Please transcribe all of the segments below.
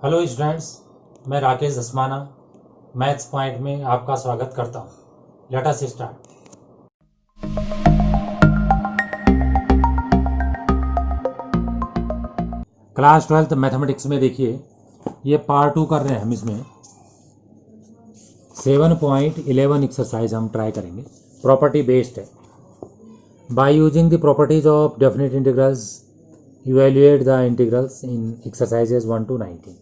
Hello students, मैं Rakesh Dhasmana maths point में आपका स्वागत करता हूँ। Let us start. Class 12th mathematics में देखिए, ये पार्ट 2 कर रहे हैं हम। इसमें 7.11 एक्सरसाइज हम ट्राई करेंगे। प्रॉपर्टी बेस्ड है। By using the properties of definite integrals evaluate the integrals in exercises 1 to 19।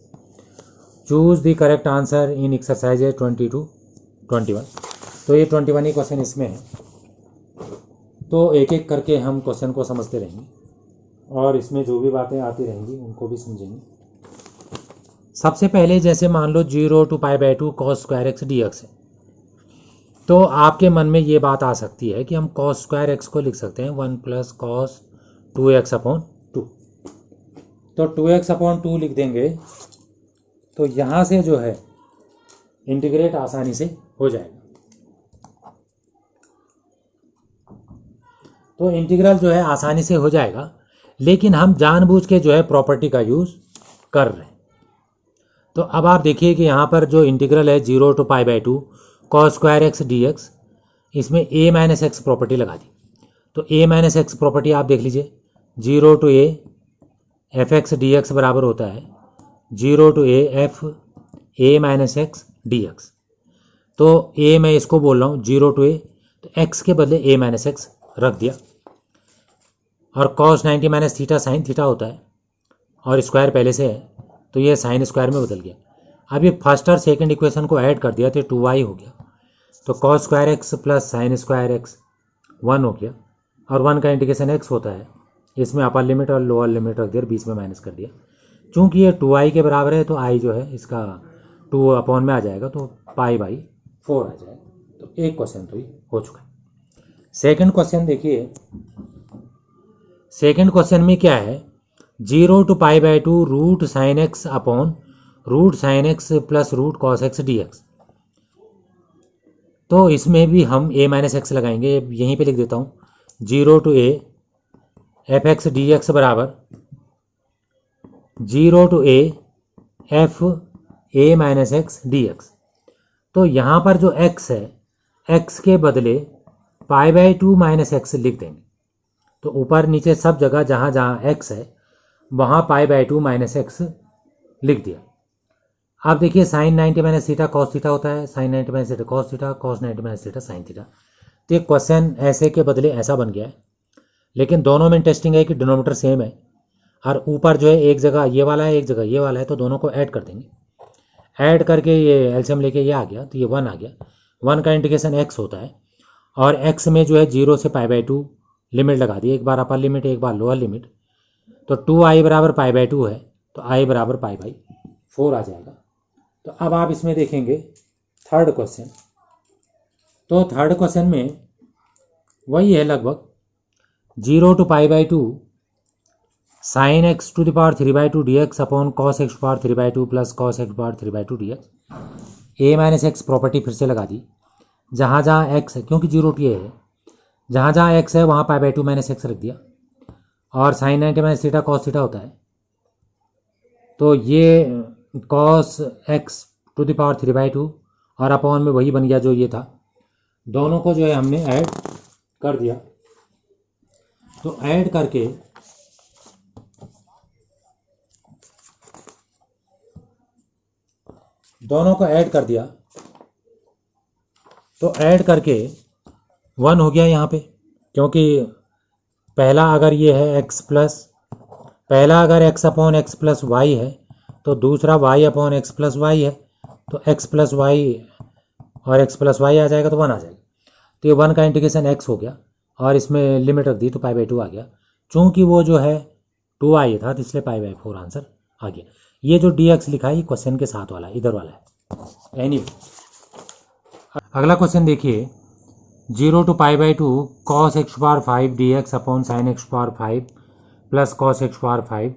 Choose the correct answer in exercises 20 to 21। तो ये 21 ही क्वेश्चन इसमें है। तो एक एक करके हम क्वेश्चन को समझते रहेंगे और इसमें जो भी बातें आती रहेंगी उनको भी समझेंगे। सबसे पहले जैसे मान लो 0 to π/2 cos square x d x है, तो आपके मन में ये बात आ सकती है कि हम cos स्क्वायर एक्स को लिख सकते हैं 1 + cos 2x/2। तो 2x/2 लिख देंगे तो यहाँ से जो है इंटीग्रेट आसानी से हो जाएगा। तो इंटीग्रल जो है आसानी से हो जाएगा, लेकिन हम जानबूझ के जो है प्रॉपर्टी का यूज़ कर रहे हैं। तो अब आप देखिए कि यहाँ पर जो इंटीग्रल है 0 to π/2 cos square x d x, इसमें a - x प्रॉपर्टी लगा दी। तो a - x प्रॉपर्टी आप देख लीजिए, 0 to a f(x) dx बराबर होता है 0 to a f a - x dx। तो a मैं इसको बोल रहा हूँ 0 to a, तो x के बदले a - x रख दिया। और cos 90 - थीटा साइन थीटा होता है और स्क्वायर पहले से है, तो ये साइन स्क्वायर में बदल गया। अब ये फर्स्ट और सेकंड इक्वेशन को ऐड कर दिया तो 2y हो गया। तो cos square x plus sign square x 1 हो गया, और 1 का इंटीग्रेशन x होता है। इसमें अपर लिमिट और लोअर लिमिट रख दिया, बीच में माइनस कर दिया। चूँकि ये 2i के बराबर है तो i जो है इसका 2 अपॉन में आ जाएगा, तो π/4 आ जाएगा। तो एक क्वेश्चन तो ये हो चुका है। सेकंड क्वेश्चन देखिए, सेकंड क्वेश्चन में क्या है, 0 to π/2 root sine x upon root sine x plus root cos x d x. तो इसमें भी हम a - x लगाएंगे। यहीं पे लिख देता हूँ 0 to a f(x) dx बराबर 0 to a f a - x dx। तो यहाँ पर जो x है, x के बदले π/2 - x लिख देंगे। तो ऊपर नीचे सब जगह जहाँ जहाँ x है वहाँ π/2 - x लिख दिया। अब देखिए साइन 90 - थीटा कॉस थीटा होता है, sine 90 - theta cos theta, cos 90 - theta sine theta. तो ये क्वेश्चन ऐसे के बदले ऐसा बन गया है, लेकिन दोनों में इंटरेस्टिंग है कि डिनोमिनेटर सेम है और ऊपर जो है एक जगह ये वाला है एक जगह ये वाला है, तो दोनों को ऐड कर देंगे। ऐड करके ये एलसीएम लेके ये आ गया, तो ये 1 आ गया। 1 का इंटीग्रेशन x होता है, और x में जो है 0 से π/2 लिमिट लगा दी, एक बार अपर लिमिट एक बार लोअर लिमिट। तो 2i बराबर π/2 है, तो i बराबर π/4 आ जाएगा। तो अब आप इसमें देखेंगे थर्ड क्वेश्चन। तो थर्ड क्वेश्चन में वही है लगभग 0 to π/2 sine x to the power 3/2 dx upon cos x power 3/2 plus cos x power 3/2 dx। a - x property फिर से लगा दी। जहाँ जहाँ x है, क्योंकि 0 to a है, जहाँ जहाँ x है वहाँ π/2 - x रख दिया। और साइन 90 - थीटा कॉस थीटा होता है, तो ये cos x to the power 3/2 और अपॉन में वही बन गया जो ये था। दोनों को जो है हमने ऐड कर दिया। तो ऐड करके दोनों को ऐड कर दिया, तो ऐड करके 1 हो गया यहाँ पे, क्योंकि पहला अगर ये है x प्लस, पहला अगर x upon x plus y है तो दूसरा y upon x plus y है, तो x प्लस वाई और x प्लस वाई आ जाएगा, तो 1 आ जाएगा। तो ये 1 का इंटीग्रेशन x हो गया और इसमें लिमिट रख दी तो π/2 आ गया। चूँकि वो जो है 2i था तो इसलिए π/4 आंसर आ गया। ये जो dx लिखा है ये क्वेश्चन के साथ वाला इधर वाला है। एनीवे अगला क्वेश्चन देखिए, 0 to π/2 cos x power 5 dx upon sine x power 5 plus cos x power 5।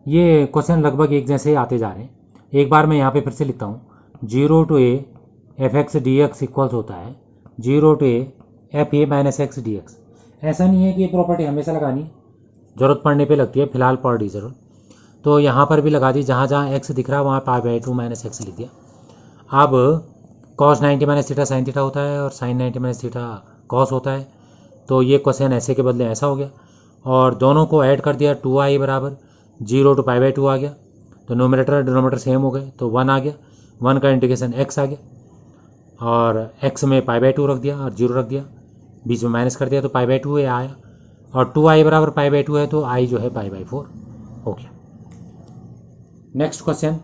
ये क्वेश्चन लगभग एक जैसे आते जा रहे हैं। एक बार मैं यहाँ पे फिर से लिखता हूँ, 0 to a f(x) dx equals होता है 0 to a f a - x dx। ऐसा नहीं है कि ये प्रॉपर्टी हमेशा लगानी, ज़रूरत पड़ने पे लगती है, फिलहाल पढ़ ली ज़रूर। तो यहाँ पर भी लगा दी, जहाँ जहाँ एक्स दिख रहा है वहाँ पाई बाई 2 माइनस एक्स लिख दिया। अब cos 90 minus theta sine theta होता है और साइन 90 माइनस थीटा कॉस होता है, तो ये कोसेन ऐसे के बदले ऐसा हो गया और दोनों को ऐड कर दिया, 2i बराबर 0 टू पाई बाई 2 आ गया, तो नोमिनेटर और डिनोमिनेटर सेम हो गए, तो 1 आ गया, 1 का इंटीग्रेशन x आ गया और x में पाई बाई 2 रख दिया और 0 रख दिया, बीच में माइनस कर दिया तो पाई बाई 2 आया और 2i बराबर पाई बाई 2 है तो i जो है पाई बाई 4 हो गया। नेक्स्ट क्वेश्चन,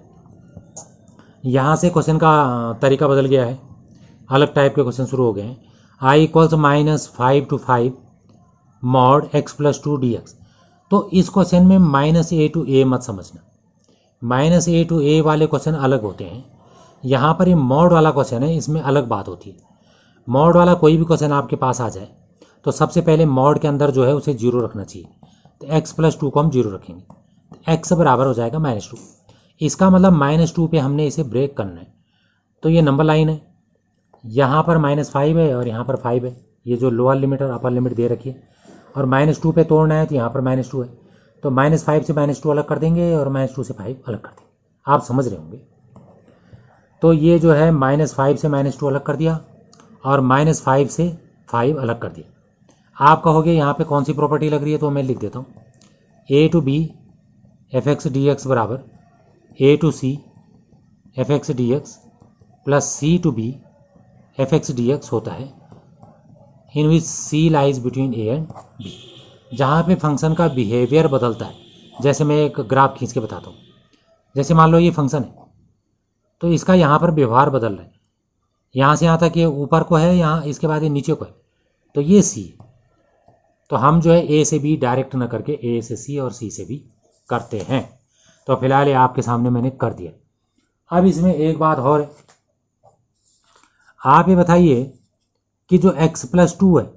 यहाँ से क्वेश्चन का तरीका बदल गया है, अलग टाइप के क्वेश्चन शुरू हो गए हैं। i equals -5 to 5 mod x + 2 dx। तो इस क्वेश्चन में -a to a मत समझना, -a to a वाले क्वेश्चन अलग होते हैं। यहाँ पर ये मॉड वाला क्वेश्चन है, इसमें अलग बात होती है। मॉड वाला कोई भी क्वेश्चन आपके पास आ जाए तो सबसे पहले मॉड के अंदर जो है उसे 0 रखना चाहिए, तो x + 2 को हम 0 रखेंगे, तो x बराबर हो जाएगा -2। इसका मतलब -2 पे हमने इसे ब्रेक करना है, तो ये नंबर लाइन है, यहाँ पर -5 है और यहाँ पर 5 है, ये जो लोअर लिमिट और अपर लिमिट दे रखी है, और -2 पे तोड़ना है तो यहाँ पर -2 है, तो -5 से -2 अलग कर देंगे और -2 से 5 अलग कर देंगे, आप समझ रहे होंगे। तो ये जो है -5 से -2 अलग कर दिया और -5 से 5 अलग कर दिया। आप कहोगे यहाँ पे कौन सी प्रॉपर्टी लग रही है, तो मैं लिख देता हूँ, a to b f(x) dx बराबर a to c f(x) dx plus c to b f(x) dx होता है, इन विच c lies between a and b। जहाँ पे फंक्शन का बिहेवियर बदलता है, जैसे मैं एक ग्राफ खींच के बताता हूँ, जैसे मान लो ये फंक्शन है तो इसका यहाँ पर व्यवहार बदल रहा है, यहाँ से यहाँ तक ये ऊपर को है, यहाँ इसके बाद ये नीचे को है, तो ये c है। तो हम जो है a से b डायरेक्ट ना करके a से c और c से b करते हैं, तो फिलहाल ये आपके सामने मैंने कर दिया। अब इसमें एक बात और है, आप ये बताइए कि जो x + 2 है,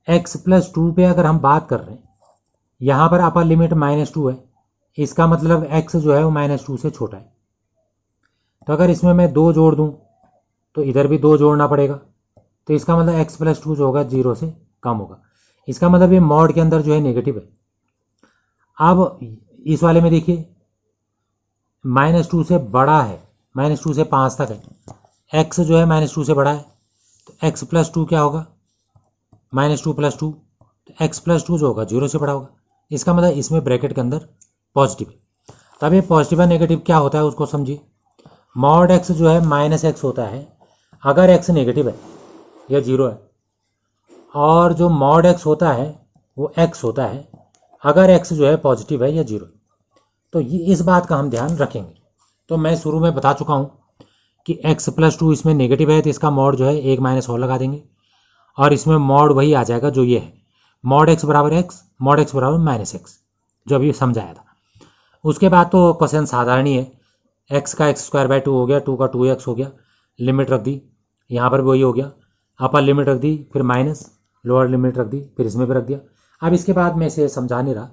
x + 2 पे अगर हम बात कर रहे हैं, यहाँ पर अपर लिमिट -2 है, इसका मतलब x जो है वो -2 से छोटा है, तो अगर इसमें मैं 2 जोड़ दूँ तो इधर भी 2 जोड़ना पड़ेगा, तो इसका मतलब x + 2 जो होगा 0 से कम होगा, इसका मतलब ये मॉड के अंदर जो है नेगेटिव है। अब इस वाले में देखिए -2 से बड़ा है, -2 से 5 तक है, x जो है -2 से बड़ा है, तो x + 2 क्या होगा, -2 + 2, तो x + 2 जो होगा 0 से बड़ा होगा, इसका मतलब इसमें ब्रैकेट के अंदर पॉजिटिव है। तब ये पॉजिटिव और नेगेटिव क्या होता है उसको समझिए। मॉड x जो है -x होता है अगर x नेगेटिव है या 0 है, और जो मॉड x होता है वो x होता है अगर x जो है पॉजिटिव है या 0। तो ये इस बात का हम ध्यान रखेंगे। तो मैं शुरू में बता चुका हूँ कि x + 2 इसमें नेगेटिव है तो इसका मॉड जो है एक माइनस और लगा देंगे और इसमें मॉड वही आ जाएगा जो ये है, मॉड x बराबर x, मॉड x बराबर -x, जो अभी समझाया था। उसके बाद तो क्वेश्चन साधारण ही है, x का x² 2 हो गया, 2 का 2x हो गया, लिमिट रख दी, यहाँ पर भी वही हो गया, अपर लिमिट रख दी, फिर माइनस, लोअर लिमिट रख दी, फिर इसमें भी रख दिया। अब इसके बाद मैं इसे समझा नहीं रहा,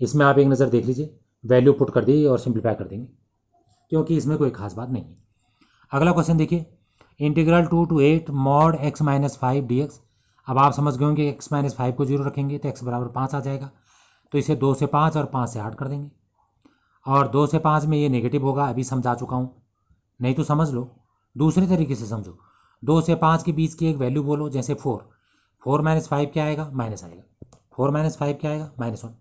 इसमें आप एक नज़र देख लीजिए, वैल्यू पुट कर दी और सिंप्लीफाई कर देंगे क्योंकि इसमें कोई खास बात नहीं है। अगला क्वेश्चन देखिए, integral 2 to 8 mod x - 5 dx। अब आप समझ गए होंगे x - 5 को 0 रखेंगे तो x बराबर 5 आ जाएगा, तो इसे 2 से 5 और 5 से 8 कर देंगे, और 2 से 5 में ये नेगेटिव होगा, अभी समझा चुका हूँ, नहीं तो समझ लो, दूसरे तरीके से समझो। 2 से 5 के बीच की एक वैल्यू बोलो, जैसे 4 - 5 क्या आएगा, माइनस आएगा, 4 - 5 क्या आएगा, -1।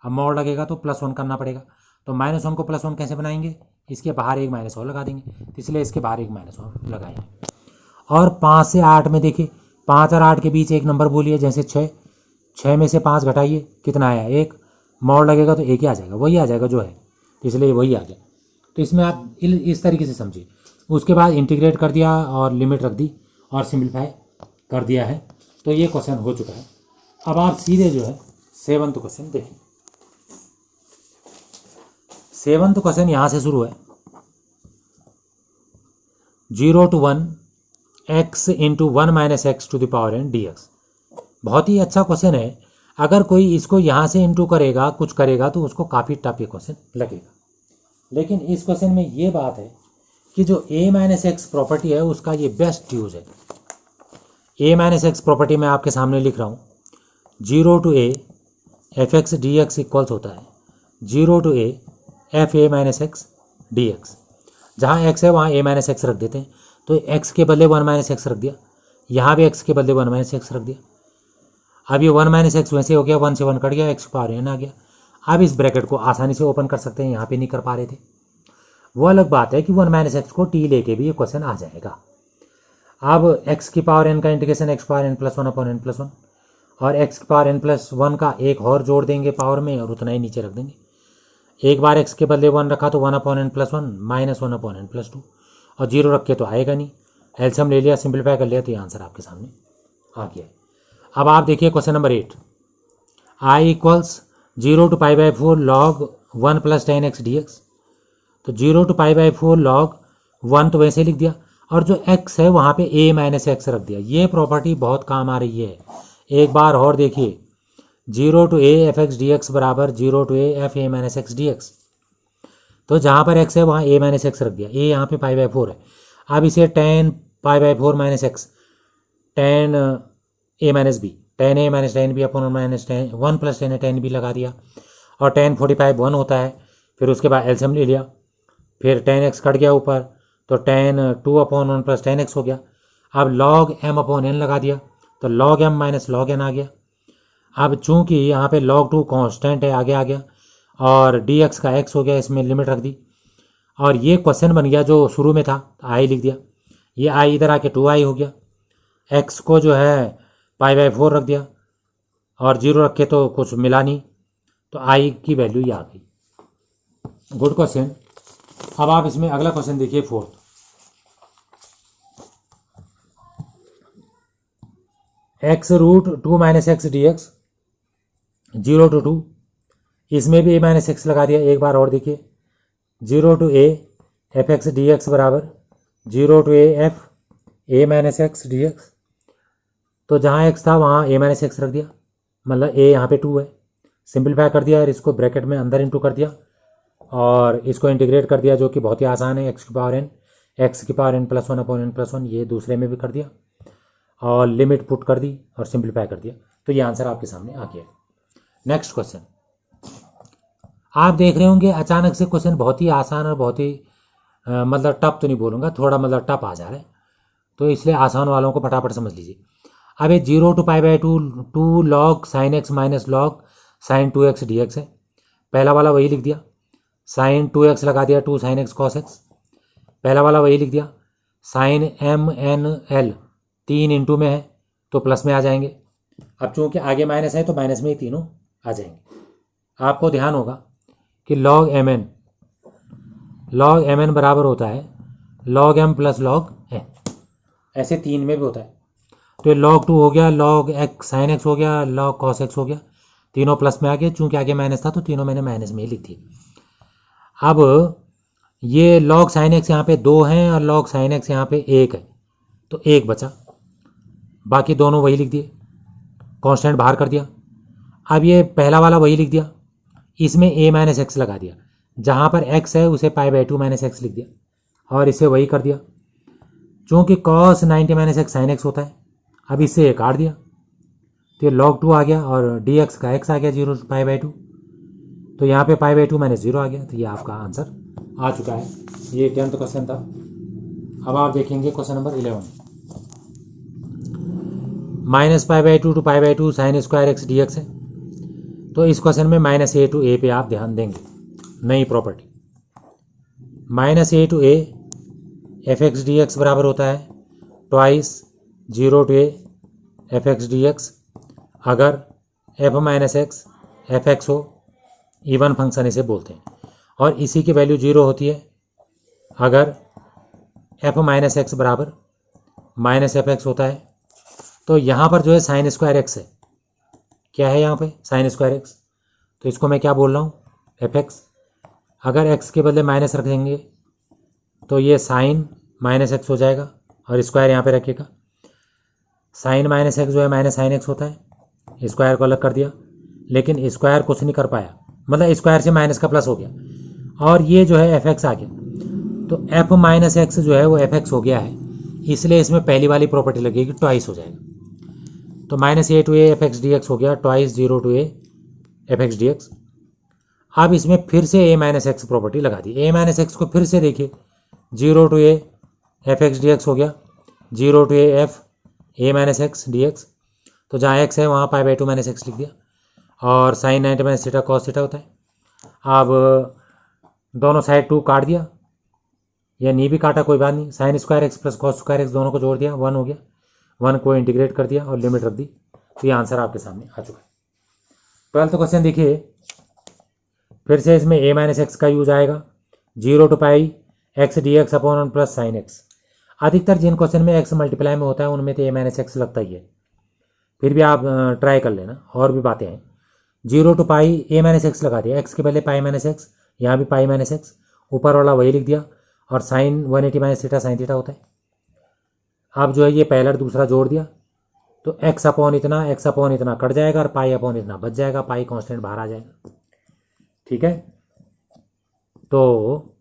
अब मॉड लगेगा तो +1 करना पड़ेगा, तो -1 को +1 कैसे बनाएंगे, इसके बाहर एक माइनस और लगा देंगे, तो इसलिए इसके बाहर एक माइनस और लगाएंगे। और 5 से 8 में देखिए, 5 और 8 के बीच एक नंबर बोलिए, जैसे 6, 6 में से 5 घटाइए, कितना आया, 1, मॉड लगेगा तो 1 ही आ जाएगा, वही आ जाएगा जो है, तो इसलिए वही आ गया। तो इसमें आप इस तरीके से समझिए। उसके बाद इंटीग्रेट कर दिया और लिमिट रख दी और सिंप्लीफाई कर दिया है, तो ये क्वेश्चन हो चुका है। अब आप सीधे जो है 7th क्वेश्चन देखें। 7th क्वेश्चन यहाँ से शुरू है, 0 to 1 x × 1 - x to the power n dx। बहुत ही अच्छा क्वेश्चन है, अगर कोई इसको यहाँ से इंटू करेगा, कुछ करेगा, तो उसको काफ़ी टफ ये क्वेश्चन लगेगा। लेकिन इस क्वेश्चन में ये बात है कि जो a - x प्रॉपर्टी है उसका ये बेस्ट यूज़ है। a - x प्रॉपर्टी मैं आपके सामने लिख रहा हूँ, 0 to a f(x) dx equals होता है 0 to a f a minus x d x. जहाँ एक्स है वहाँ ए माइनस एक्स रख देते हैं, तो एक्स के बदले 1 माइनस एक्स रख दिया, यहाँ भी एक्स के बदले 1 माइनस एक्स रख दिया। अब ये 1 माइनस एक्स वैसे हो गया, 1 से 1 कट गया, एक्स पावर एन आ गया। अब इस ब्रैकेट को आसानी से ओपन कर सकते हैं, यहाँ पे नहीं कर पा रहे थे। वो अलग बात है कि 1 माइनस एक्स को टी लेके भी ये क्वेश्चन आ जाएगा। अब एक्स की पावर एन का integration x power n plus 1 upon n plus 1, और एक्स की पावर एन प्लस 1 का एक और जोड़ देंगे पावर में, और उतना ही नीचे रख देंगे। एक बार एक्स के बदले 1 रखा तो 1 upon n plus 1 minus 1 upon n plus 2, और 0 रख के तो आएगा नहीं। एलसीएम ले लिया, सिंपलीफाई कर लिया, तो ये आंसर आपके सामने आ गया। अब आप देखिए question number 8, I equals 0 to π/4 log 1 plus 10x dx। तो 0 टू π/4 log 1 तो वैसे लिख दिया, और जो x है वहाँ पे a माइनस एक्स रख दिया। ये प्रॉपर्टी बहुत काम आ रही है, एक बार और देखिए। 0 to a f x d x बराबर 0 to a f a minus x d x. तो जहाँ पर x है वहाँ a माइनस एक्स रख दिया, a यहाँ पे π/4 है। अब इसे tan π/4 minus x tan a minus b, tan a minus tan b upon minus 1 plus tan a tan b लगा दिया, और tan 45 1 होता है। फिर उसके बाद एलसीएम ले लिया, फिर tan x कट गया ऊपर, तो tan 2 upon 1 plus tan x हो गया। अब log m अपॉन n लगा दिया, तो log m minus log n आ गया। अब चूंकि यहाँ पे log 2 कांस्टेंट है, आगे आ गया, और dx का x हो गया, इसमें लिमिट रख दी, और ये क्वेश्चन बन गया जो शुरू में था, i लिख दिया। ये i इधर आके 2i हो गया, x को जो है π/4 रख दिया, और 0 रखे तो कुछ मिला नहीं, तो i की वैल्यू ये आ गई। Good question. अब आप इसमें अगला क्वेश्चन देखिए, 4th। x root 2 minus x d x 0 to 2, इसमें भी a माइनस एक्स लगा दिया। एक बार और देखिए, 0 to a f x d x बराबर 0 to a f a minus x d x. तो जहाँ x था वहाँ a माइनस एक्स रख दिया, मतलब a यहाँ पे 2 है। सिंपलीफाई कर दिया और इसको ब्रैकेट में अंदर इंटू कर दिया, और इसको इंटीग्रेट कर दिया, जो कि बहुत ही आसान है। x की power n plus 1 upon n plus 1, ये दूसरे में भी कर दिया, और लिमिट पुट कर दी और सिंपलीफाई कर दिया, तो ये आंसर आपके सामने आ गया। Next question. आप देख रहे होंगे अचानक से क्वेश्चन बहुत ही आसान और बहुत ही मतलब टफ तो नहीं बोलूँगा, थोड़ा मतलब टफ आ जा रहा है, तो इसलिए आसान वालों को फटाफट समझ लीजिए। अब ये 0 to π/2 2 log sine x minus log sine 2x dx है। पहला वाला वही लिख दिया, साइन 2x लगा दिया, 2 साइन एक्स कॉस एक्स। पहला वाला वही लिख दिया, साइन mn l 3 इंटू में है तो प्लस में आ जाएंगे। अब चूंकि आगे माइनस है तो माइनस में ही तीनों आ जाएंगे। आपको ध्यान होगा कि log mn बराबर होता है log m plus log n, ऐसे 3 में भी होता है। तो log 2 हो गया, log x साइन एक्स हो गया, log cos x हो गया, तीनों प्लस में आ गए। चूंकि आगे माइनस था तो तीनों मैंने माइनस में ही लिख दी। अब ये log साइन एक्स यहाँ पे 2 हैं और log साइन एक्स यहाँ पे 1 है, तो 1 बचा, बाकी दोनों वही लिख दिए, कांस्टेंट बाहर कर दिया। अब ये पहला वाला वही लिख दिया, इसमें a माइनस एक्स लगा दिया, जहाँ पर x है उसे π/2 माइनस एक्स लिख दिया, और इसे वही कर दिया। चूँकि cos 90 minus x sine x होता है, अब इससे ये काट दिया, तो ये log 2 आ गया, और dx का x आ गया 0 π/2, तो यहाँ पे π/2 माइनस 0 आ गया। तो ये आपका आंसर आ चुका है। ये 10th क्वेश्चन था। अब आप देखेंगे question number 11, minus π/2 to π/2 sine square x d x है। तो इस क्वेश्चन में माइनस a टू a पे आप ध्यान देंगे, नई property. Minus a to a f x d x बराबर होता है twice 0 to a f x d x, अगर f minus x f x हो, इवन फंक्शन इसे बोलते हैं, और इसी की वैल्यू 0 होती है अगर f माइनस एक्स बराबर माइनस एफ एक्स होता है। तो यहाँ पर जो है साइन स्क्वायर एक्स है, क्या है यहाँ पे साइन स्क्वायर एक्स, तो इसको मैं क्या बोल रहा हूँ एफ एक्स। अगर x के बदले माइनस रख देंगे तो ये साइन माइनस एक्स हो जाएगा, और स्क्वायर यहाँ पे रखेगा। साइन माइनस एक्स जो है माइनस साइन एक्स होता है, स्क्वायर को अलग कर दिया, लेकिन स्क्वायर कुछ नहीं कर पाया, मतलब स्क्वायर से माइनस का प्लस हो गया, और ये जो है एफ एक्स आ गया। तो एफ माइनस एक्स जो है वो एफ एक्स हो गया है, इसलिए इसमें पहली वाली प्रॉपर्टी लगेगी, ट्वाइस हो जाएगा। तो minus a to a f x d x हो गया twice 0 to a f x d x. अब इसमें फिर से a माइनस एक्स प्रॉपर्टी लगा दी। a माइनस एक्स को फिर से देखिए, 0 to a f x d x हो गया, 0 to a f a minus x d x. तो जहाँ x है वहाँ पाई बाई 2 माइनस एक्स लिख दिया, और sine 90 minus theta cos theta होता है। अब दोनों साइड 2 काट दिया, या नहीं भी काटा कोई बात नहीं, sign square x plus cos square x दोनों को जोड़ दिया, 1 हो गया, 1 को इंटीग्रेट कर दिया और लिमिट रख दी। तो ये आंसर आपके सामने आ चुका है। 12th क्वेश्चन देखिए, फिर से इसमें a माइनस एक्स का यूज आएगा, 0 to pi x d x upon 1 plus sine x. अधिकतर जिन क्वेश्चन में x मल्टीप्लाई में होता है उनमें तो a माइनस एक्स लगता ही है, फिर भी आप ट्राई कर लेना, और भी बातें हैं। 0 to pi a minus x लगा दिया, x के पहले पाई माइनस एक्स, यहाँ भी पाई माइनस एक्स, ऊपर वाला वही लिख दिया, और sine 180 minus theta sine theta होता है। अब जो है ये पहला और दूसरा जोड़ दिया, तो x अपॉन इतना कट जाएगा, और पाई अपॉन इतना बच जाएगा, पाई कांस्टेंट बाहर आ जाएगा। ठीक है, तो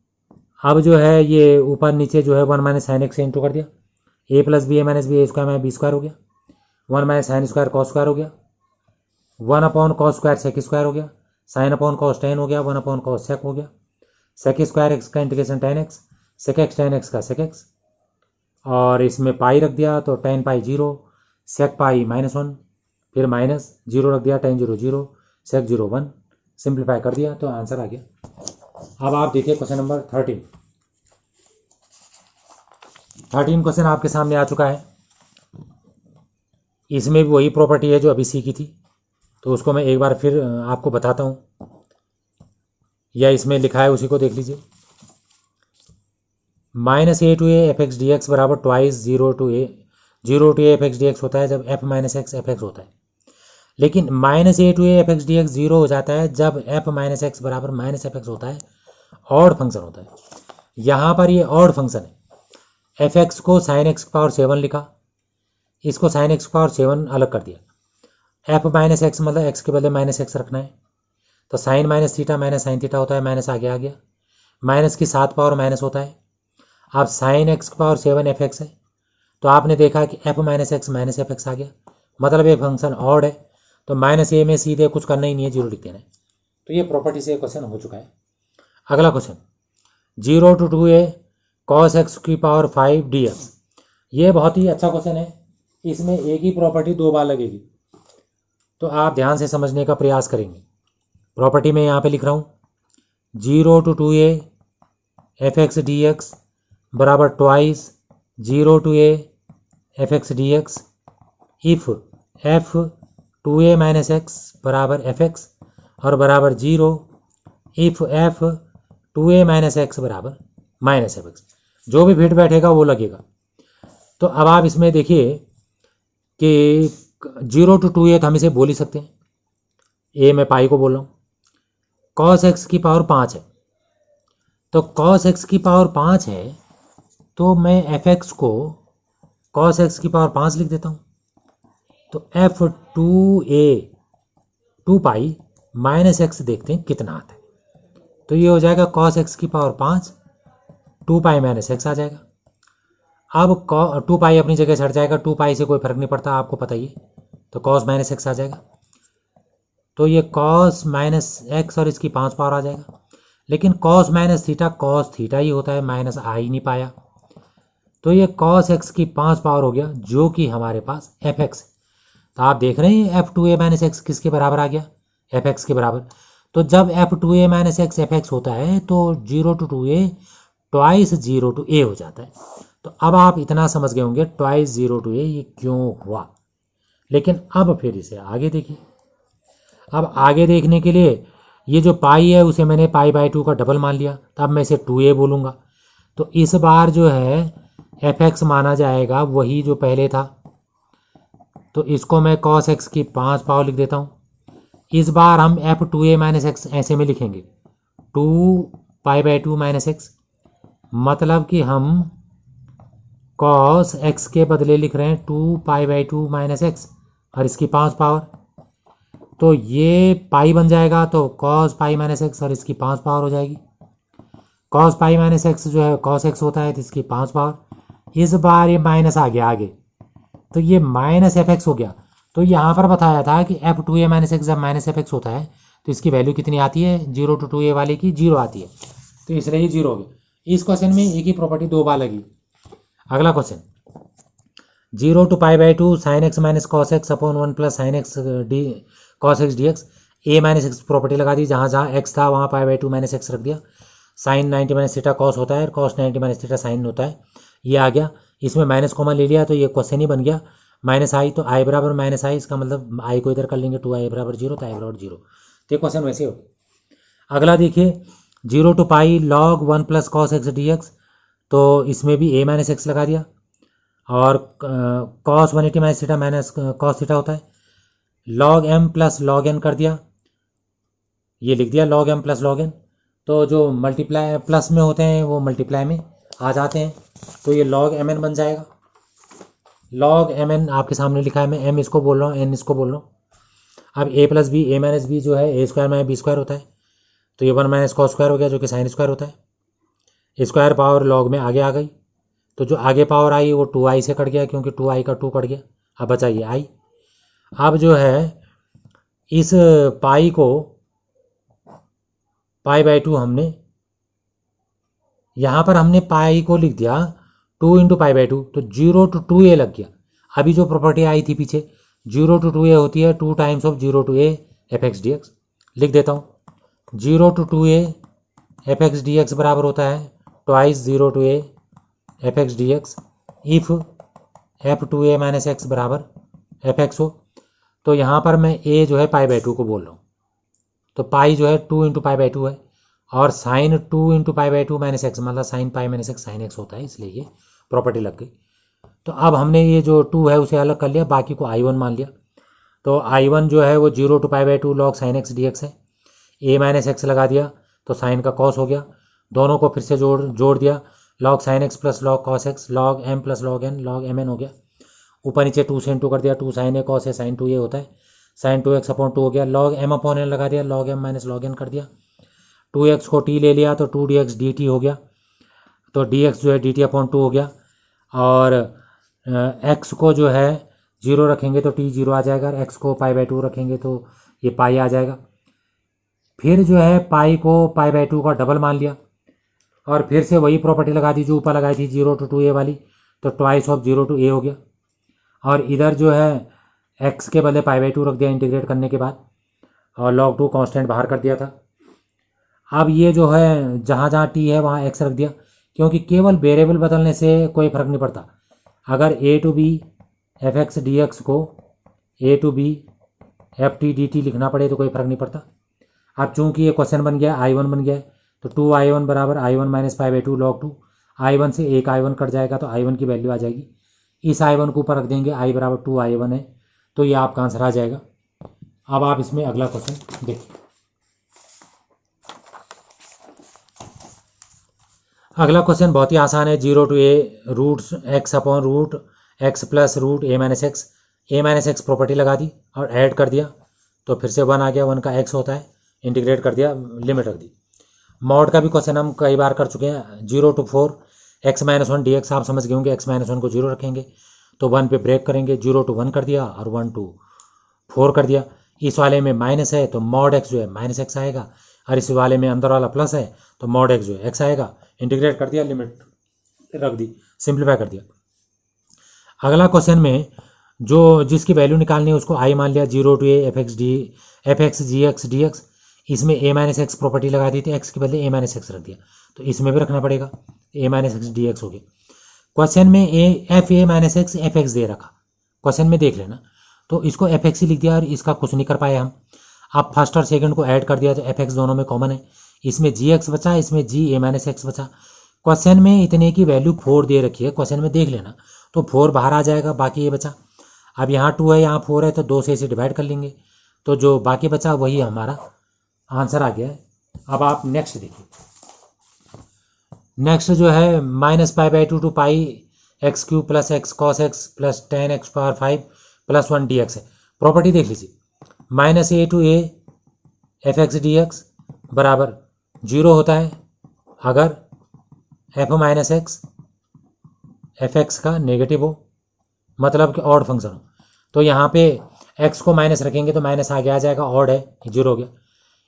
अब जो है ये ऊपर नीचे जो है 1 माइनस साइन एक्स इंटू कर दिया, a plus b a minus b a square में बी स्क्वायर हो गया, 1 minus sine square cos square हो गया, 1 upon cos square sec square हो गया, साइन अपॉन कॉस टेन हो गया, 1 अपॉन कॉस सेक हो गया, सेक स्क्वायर एक्स का integration tan x, sec x tan x का सेक एक्स, और इसमें पाई रख दिया तो टेन पाई 0, सेक पाई -1, फिर माइनस 0 रख दिया, टेन 0 0, सेक 0 1, सिंप्लीफाई कर दिया तो आंसर आ गया। अब आप देखिए क्वेश्चन नंबर 13 क्वेश्चन आपके सामने आ चुका है। इसमें भी वही प्रॉपर्टी है जो अभी सीखी थी, तो उसको मैं एक बार फिर आपको बताता हूँ, या इसमें लिखा है उसी को देख लीजिए। Minus a to a f x d x बराबर twice 0 to a f x d x होता है जब f minus x f x होता है, लेकिन minus a to a f x d x 0 हो जाता है जब एफ माइनस एक्स बराबर माइनस एफ एक्स होता है, ऑड फंक्शन होता है। यहाँ पर ये ऑड फंक्शन है, एफ एक्स को साइन एक्स पावर 7 लिखा, इसको साइन एक्स पावर 7 अलग कर दिया, एफ माइनस एक्स मतलब एक्स के बदले माइनस एक्स रखना है, तो sine minus theta minus sine theta होता है, माइनस आगे आ गया, माइनस की 7 पावर माइनस होता है। अब sine x power 7 f x है, तो आपने देखा कि f minus x minus f x आ गया, मतलब ये फंक्शन ऑड है, तो माइनस ए में सीधे कुछ करना ही नहीं है, 0 लिख देना है। तो ये प्रॉपर्टी से क्वेश्चन हो चुका है। अगला question 0 to 2a cos x की पावर 5 डी एक्स। ये बहुत ही अच्छा क्वेश्चन है, इसमें एक ही प्रॉपर्टी 2 बार लगेगी, तो आप ध्यान से समझने का प्रयास करेंगे। प्रॉपर्टी में यहाँ पे लिख रहा हूँ 0 to 2a f x d x बराबर twice 0 to a f x d x if f 2a minus x बराबर एफ एक्स और बराबर 0 if f 2a minus x बराबर माइनस एफ एक्स। जो भी फिट बैठेगा वो लगेगा। तो अब आप इसमें देखिए कि 0 टू 2a तो हम इसे बोल ही सकते हैं, ए मैं पाई को बोल रहा हूँ, कॉस एक्स की पावर 5 है, तो कॉस एक्स की पावर 5 है तो मैं एफ एक्स को कॉस एक्स की पावर 5 लिख देता हूँ, तो F 2a 2 pi minus x देखते हैं कितना आता है, तो ये हो जाएगा कॉस एक्स की पावर 5 2 पाई माइनस एक्स आ जाएगा। अब 2 पाई अपनी जगह से हट जाएगा, 2 पाई से कोई फर्क नहीं पड़ता, आपको पता ही है, तो कॉस माइनस एक्स आ जाएगा, तो ये कॉस माइनस एक्स और इसकी 5 पावर आ जाएगा। लेकिन cos minus theta cos theta ही होता है, माइनस आ ही नहीं पाया, तो ये कॉस एक्स की 5 पावर हो गया जो कि हमारे पास एफ एक्स है। तो आप देख रहे हैं एफ 2a माइनस एक्स किसके बराबर आ गया, एफ एक्स के बराबर। तो जब F 2a minus x f x होता है तो 0 to 2a twice 0 to a हो जाता है। तो अब आप इतना समझ गए होंगे ट्वाइस 0 टू a ये क्यों हुआ। लेकिन अब फिर इसे आगे देखिए। अब आगे देखने के लिए ये जो पाई है उसे मैंने पाई बाई 2 का डबल मान लिया, तब मैं इसे 2a बोलूँगा। तो इस बार जो है एफ एक्स माना जाएगा वही जो पहले था, तो इसको मैं कॉस एक्स की 5 पावर लिख देता हूँ। इस बार हम एफ 2a माइनस एक्स ऐसे में लिखेंगे 2 पाई बाई 2 माइनस एक्स, मतलब कि हम कॉस एक्स के बदले लिख रहे हैं 2 पाई बाई 2 माइनस एक्स और इसकी 5 पावर, तो ये पाई बन जाएगा, तो कॉस पाई माइनस एक्स और इसकी 5 पावर हो जाएगी। कॉस पाई माइनस एक्स जो है कॉस एक्स होता है तो इसकी 5 पावर। इस बार ये माइनस आ गया आगे, तो ये माइनस एफ एक्स हो गया। तो यहाँ पर बताया था कि एफ 2a माइनस एक्स जब माइनस एफ एक्स होता है तो इसकी वैल्यू कितनी आती है 0 to 2a वाले की 0 आती है, तो इसलिए ये 0 हो गया। इस क्वेश्चन में एक ही प्रॉपर्टी दो बार लगी। अगला question 0 to π/2 sin x minus cos x upon 1 plus sine x D cos x d x, A minus x property लगा दी, जहाँ जहाँ एक्स था वहाँ π/2 माइनस एक्स रख दिया। साइन 90 माइनस थीटा कॉस होता है और कॉस 90 माइनस थीटा साइन होता है, ये आ गया। इसमें माइनस कॉमन ले लिया तो ये क्वेश्चन ही बन गया माइनस आई, तो आई बराबर माइनस आई, इसका मतलब आई को इधर कर लेंगे 2i बराबर 0, तो आई बराबर 0, तो ये क्वेश्चन वैसे हो गया। अगला देखिए 0 to π log 1 plus cos x d x, तो इसमें भी a माइनस एक्स लगा दिया और cos 180 minus theta minus cos theta होता है, log m plus log n कर दिया, ये लिख दिया log m plus log n। तो जो मल्टीप्लाई प्लस में होते हैं वो मल्टीप्लाई में आ जाते हैं, तो ये log mn बन जाएगा। log mn आपके सामने लिखा है, मैं m इसको बोल रहा हूँ n इसको बोल रहा हूँ। अब a plus b, a minus b जो है a square minus b square होता है, तो ये 1 माइनस कॉस स्क्वायर हो गया जो कि साइन स्क्वायर होता है। स्क्वायर पावर लॉग में आगे आ गई, तो जो आगे पावर आई वो 2i से कट गया क्योंकि 2i का 2 कट गया, अब बचा ये i। अब जो है इस पाई को π/2 हमने यहाँ पर हमने पाई को लिख दिया 2 × π/2, तो 0 to 2a लग गया। अभी जो प्रॉपर्टी आई थी पीछे 0 to 2a होती है 2 times of 0 to a fx dx, लिख देता हूँ 0 to 2a fx dx बराबर होता है twice 0 to a fx dx if f2a minus x बराबर fx हो। तो यहाँ पर मैं a जो है π/2 को बोल रहा हूँ, तो पाई जो है 2 × π/2 है और साइन 2 × π/2 माइनस एक्स मतलब sine pi minus x sine x होता है, इसलिए ये प्रॉपर्टी लग गई। तो अब हमने ये जो 2 है उसे अलग कर लिया, बाकी को i1 मान लिया, तो i1 जो है वो 0 to π/2 log sine x d x है, a माइनस एक्स लगा दिया तो साइन का कॉस हो गया, दोनों को फिर से जोड़ दिया, log sine x plus log cos x log m plus log n log mn हो गया। ऊपर नीचे 2 से इंटू कर दिया, 2 साइन ए कॉस है साइन 2a होता है, साइन 2x अपॉन 2 हो गया, log m अपॉन n लगा दिया, log m minus log n कर दिया, 2x को t ले लिया तो 2dx dt हो गया, तो dx जो है dt अपॉन 2 हो गया, और x को जो है 0 रखेंगे तो t 0 आ जाएगा, और x को π/2 रखेंगे तो ये पाई आ जाएगा। फिर जो है पाई को π/2 का डबल मान लिया और फिर से वही प्रॉपर्टी लगा दी जो ऊपर लगाई थी 0 to 2a वाली, तो ट्वाइस ऑफ 0 to a हो गया, और इधर जो है x के बदले π/2 रख दिया इंटीग्रेट करने के बाद, और log 2 कांस्टेंट बाहर कर दिया था। अब ये जो है जहाँ जहाँ t है वहाँ x रख दिया, क्योंकि केवल वेरिएबल बदलने से कोई फ़र्क नहीं पड़ता। अगर a to b fx dx को a to b ft dt लिखना पड़े तो कोई फ़र्क नहीं पड़ता। अब चूंकि ये क्वेश्चन बन गया i1 बन गया, तो 2i1 बराबर i1 माइनस π/2 log 2, i1 से एक i1 कट जाएगा तो i1 की वैल्यू आ जाएगी, इस i1 को ऊपर रख देंगे, i बराबर 2i1 है, तो ये आपका आंसर आ जाएगा। अब आप इसमें अगला क्वेश्चन देखिए। अगला क्वेश्चन बहुत ही आसान है, 0 to a root x upon root x plus root a minus x property लगा दी और ऐड कर दिया, तो फिर से 1 आ गया, 1 का x होता है, इंटीग्रेट कर दिया, लिमिट रख दी। मॉड का भी क्वेश्चन हम कई बार कर चुके हैं, 0 to 4 x माइनस 1 dx, आप समझ गए होंगे, x माइनस 1 को 0 रखेंगे तो 1 पे ब्रेक करेंगे, 0 to 1 कर दिया और 1 to 4 कर दिया। इस वाले में माइनस है तो मॉड x जो है माइनस एक्स आएगा, और इस वाले में अंदर वाला प्लस है तो मॉड x जो है x आएगा, इंटीग्रेट कर दिया, लिमिट रख दी, सिंप्लीफाई कर दिया। अगला क्वेश्चन में जो जिसकी वैल्यू निकालनी है उसको i मान लिया, 0 to a fx gx dx, इसमें a माइनस एक्स प्रॉपर्टी लगा दी थी, x के बदले a माइनस एक्स रख दिया, तो इसमें भी रखना पड़ेगा, a minus x d x हो गया। क्वेश्चन में a माइनस एक्स fx दे रखा, क्वेश्चन में देख लेना, तो इसको fx ही लिख दिया और इसका कुछ नहीं कर पाए हम। अब फर्स्ट और सेकंड को ऐड कर दिया तो fx दोनों में कॉमन है, इसमें gx बचा, इसमें a माइनस एक्स बचा। क्वेश्चन में इतने की वैल्यू 4 दे रखी है, क्वेश्चन में देख लेना, तो 4 बाहर आ जाएगा, बाकी ये बचा। अब यहाँ 2 है यहाँ 4 है तो 2 से इसे डिवाइड कर लेंगे, तो जो बाकी बचा वही हमारा आंसर आ गया है। अब आप नेक्स्ट देखिए, नेक्स्ट जो है minus π/2 to pi x cube plus x cos x plus ten x power 5 plus 1 dx है। प्रॉपर्टी देख लीजिए, minus a to a fx dx बराबर 0 होता है अगर f माइनस एक्स fx का नेगेटिव हो, मतलब कि ऑड फंक्शन हो। तो यहाँ पे x को माइनस रखेंगे तो माइनस आगे आ जाएगा, ऑड है 0 हो गया।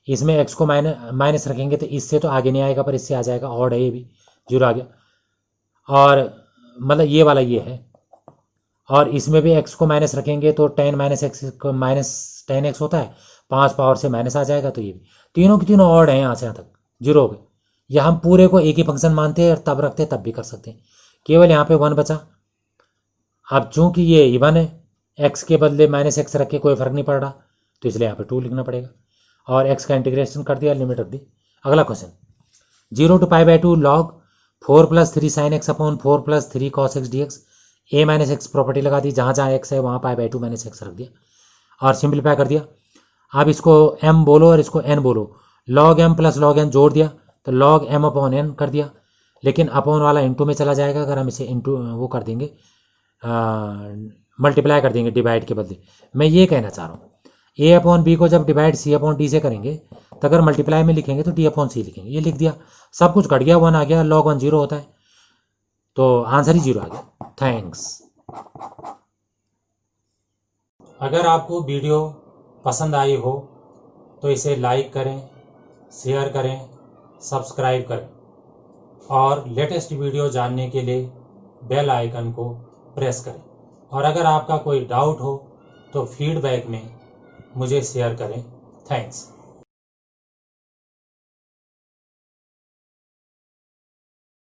इसमें x को माइनस रखेंगे तो इससे तो आगे नहीं आएगा, पर इससे आ जाएगा, ऑड है ये भी, 0 आ गया। और मतलब ये वाला ये है, और इसमें भी x को माइनस रखेंगे तो 10 माइनस एक्स माइनस 10x होता है, 5 पावर से माइनस आ जाएगा, तो ये भी तीनों की तीनों ऑड हैं यहाँ से यहाँ तक, 0 हो गए। या हम पूरे को एक ही फंक्शन मानते हैं और तब रखते हैं, तब भी कर सकते हैं। केवल यहाँ पे 1 बचा। अब चूंकि ये इवन है, x के बदले माइनस एक्स रख के कोई फर्क नहीं पड़ रहा, तो इसलिए यहाँ पे 2 लिखना पड़ेगा, और x का इंटीग्रेशन कर दिया, लिमिट रख दी। अगला question, 0 to π/2 log 4 + 3 sin x upon 4 + 3 cos x dx। a minus x property लगा दी, जहाँ जहाँ x है वहाँ π/2 माइनस एक्स रख दिया और सिंप्लीफाई कर दिया। अब इसको m बोलो और इसको n बोलो, log m + log n जोड़ दिया तो log m अपॉन n कर दिया, लेकिन अपॉन वाला इंटू में चला जाएगा अगर हम इसे इंटू वो कर देंगे, मल्टीप्लाई कर देंगे डिवाइड के बदले। मैं ये कहना चाह रहा हूँ, a अपॉन b को जब डिवाइड c अपॉन d से करेंगे तो अगर मल्टीप्लाई में लिखेंगे तो d अपॉन c लिखेंगे, ये लिख दिया, सब कुछ घट गया, 1 आ गया, log 1 0 होता है, तो आंसर ही 0 आ गया। थैंक्स। अगर आपको वीडियो पसंद आई हो तो इसे लाइक करें, शेयर करें, सब्सक्राइब करें, और लेटेस्ट वीडियो जानने के लिए बेल आइकन को प्रेस करें। और अगर आपका कोई डाउट हो तो फीडबैक में मुझे शेयर करें। थैंक्स।